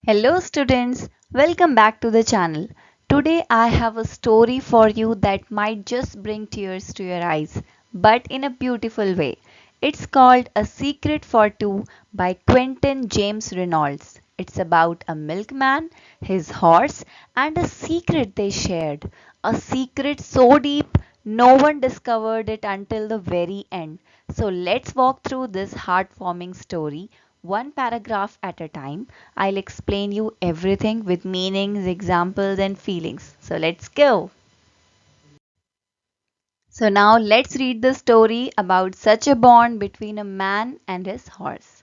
Hello students, welcome back to the channel. Today I have a story for you that might just bring tears to your eyes, but in a beautiful way. It's called A Secret for Two by Quentin James Reynolds. It's about a milkman, his horse, and a secret they shared. A secret so deep no one discovered it until the very end. So let's walk through this heartwarming story one paragraph at a time. I'll explain you everything with meanings, examples, and feelings. So let's go. So now let's read the story about such a bond between a man and his horse.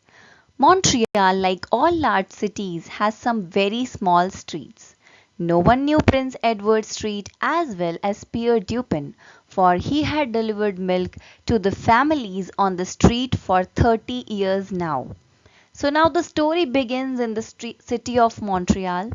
Montreal, like all large cities, has some very small streets. No one knew Prince Edward Street as well as Pierre Dupin, for he had delivered milk to the families on the street for 30 years now. So now the story begins in the city of Montreal,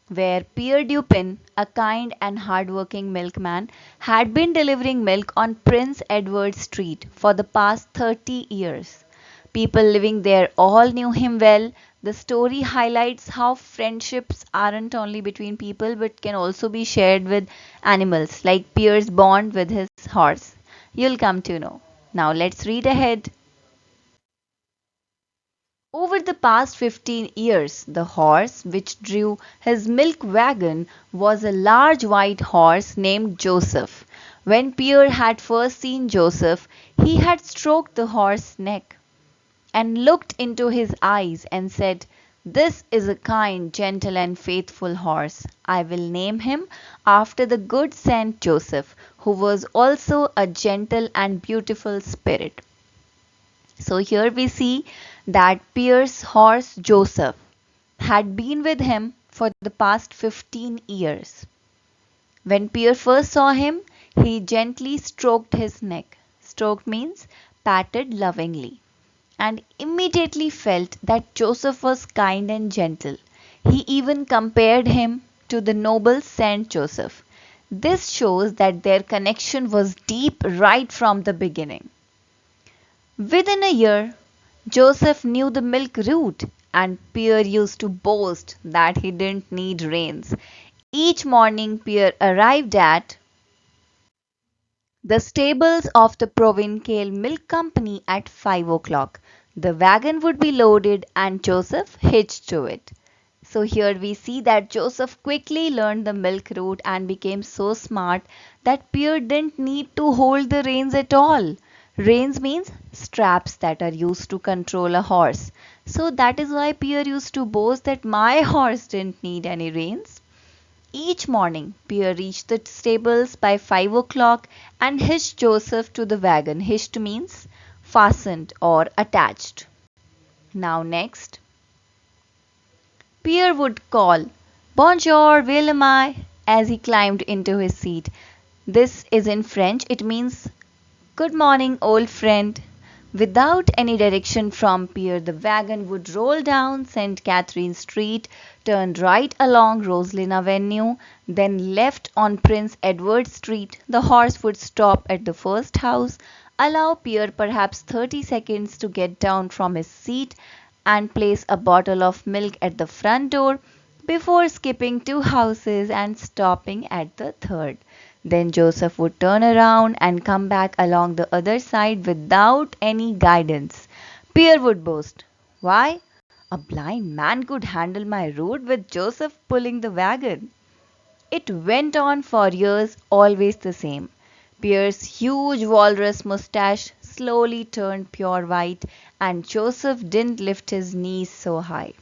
where Pierre Dupin, a kind and hardworking milkman, had been delivering milk on Prince Edward Street for the past 30 years. People living there all knew him well. The story highlights how friendships aren't only between people but can also be shared with animals, like Pierre's bond with his horse. You'll come to know. Now let's read ahead. Over the past 15 years, the horse which drew his milk wagon was a large white horse named Joseph. When Pierre had first seen Joseph, he had stroked the horse's neck and looked into his eyes and said, "This is a kind, gentle, and faithful horse. I will name him after the good Saint Joseph, who was also a gentle and beautiful spirit." So here we see that Pierre's horse Joseph had been with him for the past 15 years. When Pierre first saw him, he gently stroked his neck. Stroked means patted lovingly, and immediately felt that Joseph was kind and gentle. He even compared him to the noble Saint Joseph. This shows that their connection was deep right from the beginning. Within a year, Joseph knew the milk route, and Pierre used to boast that he didn't need reins. Each morning, Pierre arrived at the stables of the Provincial Milk Company at 5 o'clock. The wagon would be loaded and Joseph hitched to it. So here we see that Joseph quickly learned the milk route and became so smart that Pierre didn't need to hold the reins at all. Reins means straps that are used to control a horse. So that is why Pierre used to boast that my horse didn't need any reins. Each morning, Pierre reached the stables by 5 o'clock and hitched Joseph to the wagon. Hitched means fastened or attached. Now next, Pierre would call, "Bonjour, will am I?" as he climbed into his seat. This is in French. It means, "Good morning, old friend." Without any direction from Pierre, the wagon would roll down St. Catherine Street, turn right along Roslyn Avenue, then left on Prince Edward Street. The horse would stop at the first house, allow Pierre perhaps 30 seconds to get down from his seat, and place a bottle of milk at the front door before skipping 2 houses and stopping at the third. Then Joseph would turn around and come back along the other side without any guidance. Pierre would boast, "Why, a blind man could handle my route with Joseph pulling the wagon." It went on for years, always the same. Pierre's huge walrus mustache slowly turned pure white, and Joseph didn't lift his knees so high.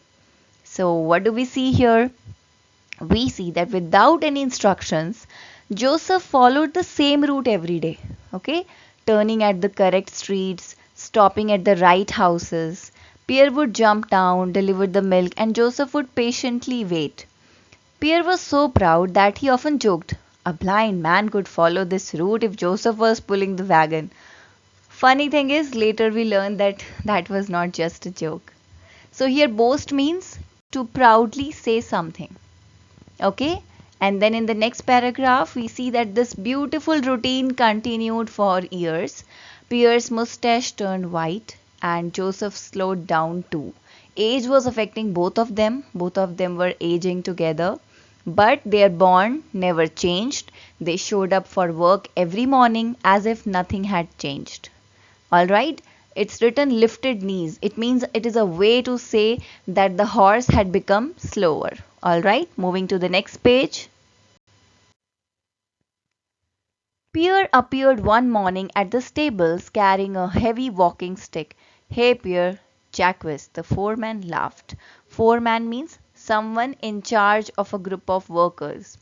So, what do we see here? We see that without any instructions, Joseph followed the same route every day. Okay? Turning at the correct streets, stopping at the right houses. Pierre would jump down, deliver the milk, and Joseph would patiently wait. Pierre was so proud that he often joked, "A blind man could follow this route if Joseph was pulling the wagon." Funny thing is, later we learned that that was not just a joke. So here boast means to proudly say something. Okay? And then in the next paragraph, we see that this beautiful routine continued for years. Pierre's mustache turned white and Joseph slowed down too. Age was affecting both of them. Both of them were aging together. But their bond never changed. They showed up for work every morning as if nothing had changed. Alright? It's written lifted knees. It means it is a way to say that the horse had become slower. Alright? Moving to the next page. Pierre appeared one morning at the stables carrying a heavy walking stick. Hey Pierre, Jacques, the foreman laughed. Foreman means someone in charge of a group of workers.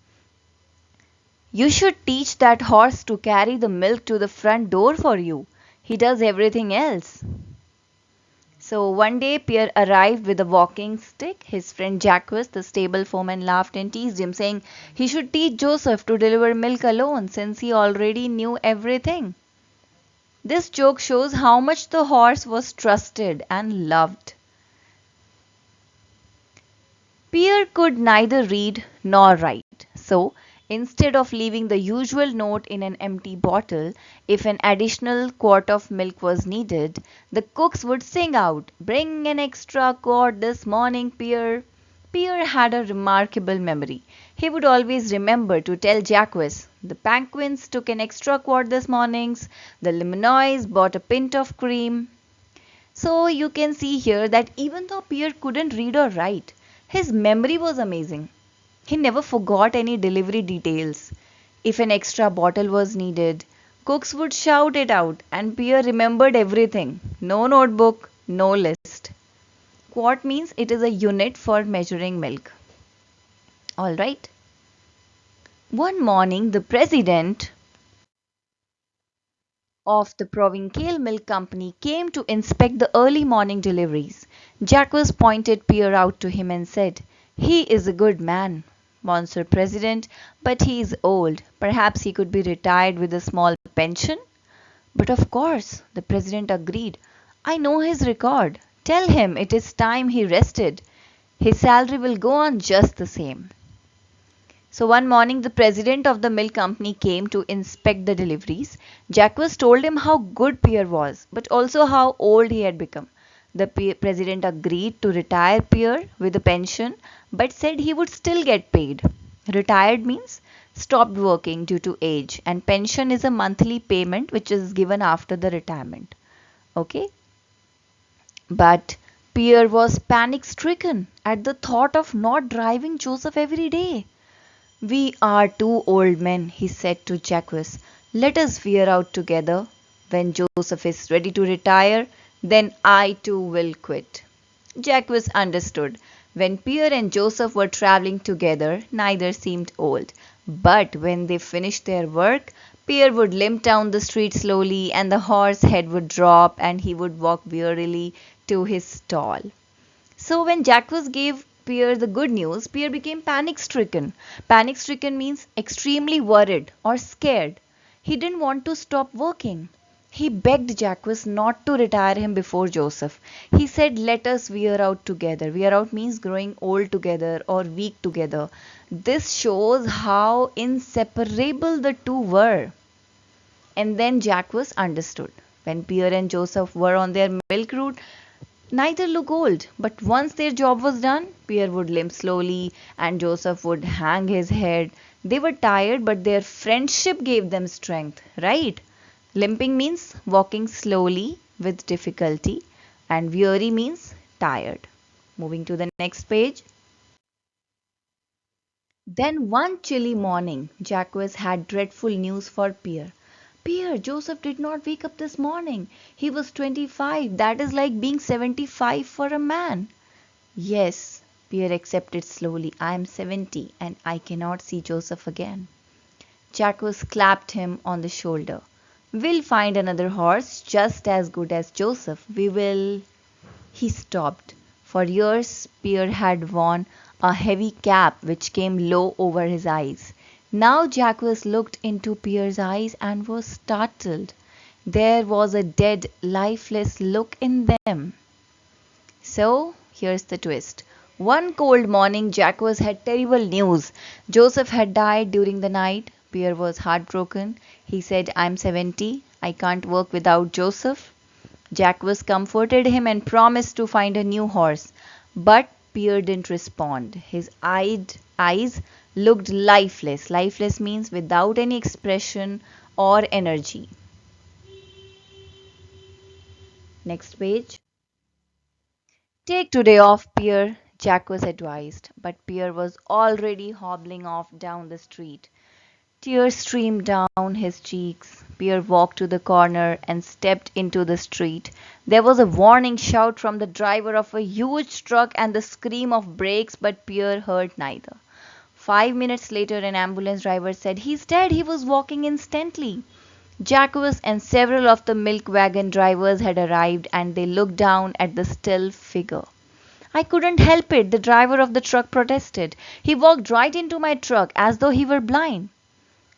You should teach that horse to carry the milk to the front door for you. He does everything else. So one day Pierre arrived with a walking stick. His friend Jacques, the stable foreman, laughed and teased him, saying he should teach Joseph to deliver milk alone since he already knew everything. This joke shows how much the horse was trusted and loved. Pierre could neither read nor write, so instead of leaving the usual note in an empty bottle, if an additional quart of milk was needed, the cooks would sing out, "Bring an extra quart this morning, Pierre." Pierre had a remarkable memory. He would always remember to tell Jacques, "The penguins took an extra quart this morning, the Liminois bought a pint of cream." So you can see here that even though Pierre couldn't read or write, his memory was amazing. He never forgot any delivery details. If an extra bottle was needed, cooks would shout it out, and Pierre remembered everything. No notebook, no list. Quart means it is a unit for measuring milk. Alright. One morning, the president of the Provincial Milk Company came to inspect the early morning deliveries. Jacques pointed Pierre out to him and said, "He is a good man, Monsieur President, but he is old. Perhaps he could be retired with a small pension." "But of course," the president agreed. "I know his record. Tell him it is time he rested. His salary will go on just the same." So one morning the president of the milk company came to inspect the deliveries. Jacques told him how good Pierre was, but also how old he had become. The president agreed to retire Pierre with a pension, but said he would still get paid. Retired means stopped working due to age, and pension is a monthly payment which is given after the retirement. Okay? But Pierre was panic stricken at the thought of not driving Joseph every day. "We are two old men," he said to Jacques. "Let us figure out together. When Joseph is ready to retire, then I too will quit." Jacques understood. When Pierre and Joseph were traveling together, neither seemed old. But when they finished their work, Pierre would limp down the street slowly, and the horse's head would drop, and he would walk wearily to his stall. So when Jacques gave Pierre the good news, Pierre became panic stricken. Panic stricken means extremely worried or scared. He didn't want to stop working. He begged Jacques not to retire him before Joseph. He said, "Let us wear out together." Wear out means growing old together or weak together. This shows how inseparable the two were. And then Jacques understood. When Pierre and Joseph were on their milk route, neither looked old, but once their job was done, Pierre would limp slowly and Joseph would hang his head. They were tired, but their friendship gave them strength, right? Limping means walking slowly with difficulty, and weary means tired. Moving to the next page. Then one chilly morning, Jacques had dreadful news for Pierre. "Pierre, Joseph did not wake up this morning. He was 25. That is like being 75 for a man." "Yes," Pierre accepted slowly. "I am 70 and I cannot see Joseph again." Jacques clapped him on the shoulder. "We'll find another horse just as good as Joseph. We will—" He stopped. For years Pierre had worn a heavy cap which came low over his eyes. Now Jacques looked into Pierre's eyes and was startled. There was a dead, lifeless look in them. So here's the twist. One cold morning Jacques had terrible news. Joseph had died during the night. Pierre was heartbroken. He said, "I'm 70. I can't work without Joseph." Jacques comforted him and promised to find a new horse. But Pierre didn't respond. His eyes looked lifeless. Lifeless means without any expression or energy. Next page. Take today off, Pierre, Jack was advised, but Pierre was already hobbling off down the street. Tears streamed down his cheeks. Pierre walked to the corner and stepped into the street. There was a warning shout from the driver of a huge truck and the scream of brakes, but Pierre heard neither. 5 minutes later, an ambulance driver said, "He's dead. He was walking instantly." Jacques and several of the milk wagon drivers had arrived and they looked down at the still figure. "I couldn't help it," the driver of the truck protested. "He walked right into my truck as though he were blind."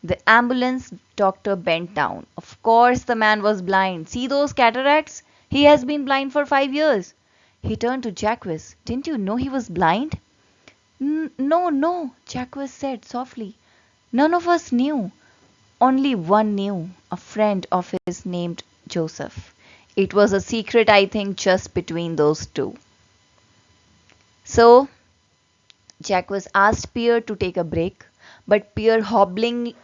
The ambulance doctor bent down. Of course the man was blind. "See those cataracts? He has been blind for 5 years." He turned to Jacques. "Didn't you know he was blind?" No, no," Jacques said softly. "None of us knew. Only one knew, a friend of his named Joseph. It was a secret, I think, just between those two." So Jacques asked Pierre to take a break, but Pierre hobbingly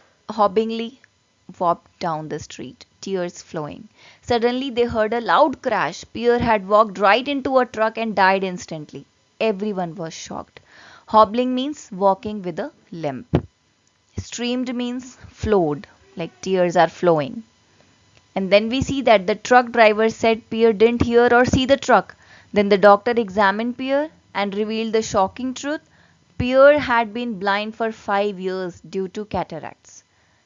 walked down the street, tears flowing. Suddenly they heard a loud crash. Pierre had walked right into a truck and died instantly. Everyone was shocked. Hobbling means walking with a limp. Streamed means flowed, like tears are flowing. And then we see that the truck driver said Pierre didn't hear or see the truck. Then the doctor examined Pierre and revealed the shocking truth. Pierre had been blind for 5 years due to cataracts.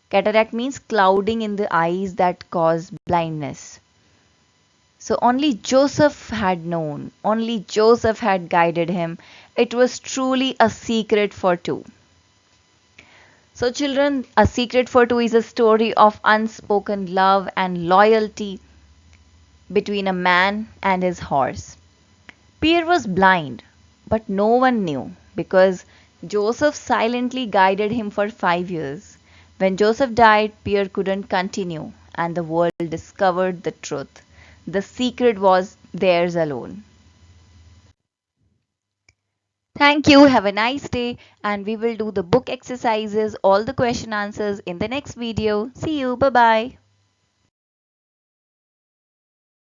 Cataract means clouding in the eyes that cause blindness. So only Joseph had known, only Joseph had guided him. It was truly a secret for two. So, children, A Secret for Two is a story of unspoken love and loyalty between a man and his horse. Pierre was blind, but no one knew because Joseph silently guided him for 5 years. When Joseph died, Pierre couldn't continue, and the world discovered the truth. The secret was theirs alone. Thank you. Have a nice day. And we will do the book exercises, all the question answers in the next video. See you. Bye bye.